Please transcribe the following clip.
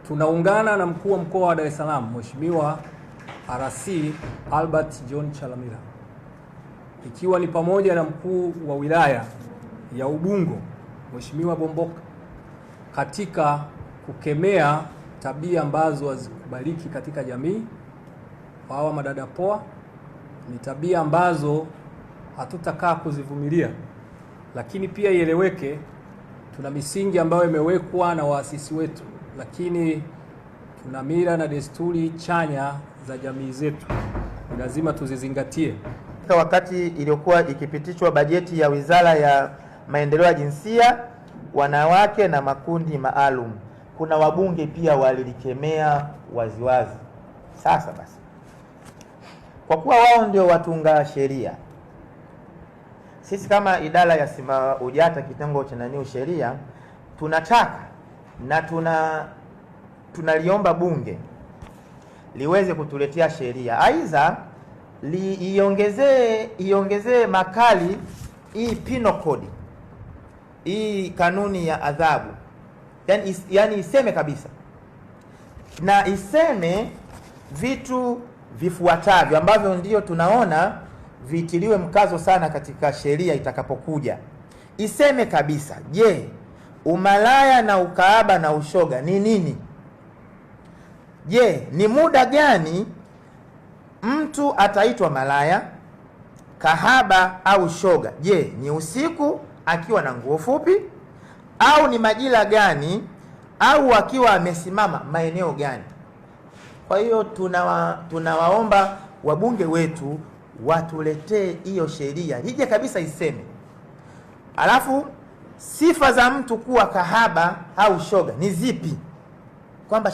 Tunaungana na mkuu wa mkoa wa Dar es Salaam Mheshimiwa RC Albert John Chalamila, ikiwa ni pamoja na mkuu wa wilaya ya Ubungo Mheshimiwa Bomboka, katika kukemea tabia ambazo hazikubaliki katika jamii. Hawa madada poa ni tabia ambazo hatutakaa kuzivumilia, lakini pia ieleweke tuna misingi ambayo imewekwa na waasisi wetu, lakini tuna mila na desturi chanya za jamii zetu, ni lazima tuzizingatie. Wakati iliyokuwa ikipitishwa bajeti ya Wizara ya Maendeleo ya Jinsia, Wanawake na Makundi Maalum, kuna wabunge pia walilikemea waziwazi. Sasa basi, kwa kuwa wao ndio watunga sheria, sisi kama idara ya SMAUJATA kitengo cha sheria tunataka na tunaliomba bunge liweze kutuletea sheria, aidha iongezee makali hii penal code, hii kanuni ya adhabu, yani iseme kabisa, na iseme vitu vifuatavyo ambavyo ndio tunaona vitiliwe mkazo sana katika sheria itakapokuja. Iseme kabisa, je, umalaya na ukaaba na ushoga ni nini? Je, ni muda gani mtu ataitwa malaya, kahaba au shoga? Je, ni usiku akiwa na nguo fupi, au ni majira gani, au akiwa amesimama maeneo gani? Kwa hiyo tunawaomba wabunge wetu watuletee hiyo sheria, ije kabisa iseme. Alafu sifa za mtu kuwa kahaba au shoga ni zipi? Kwamba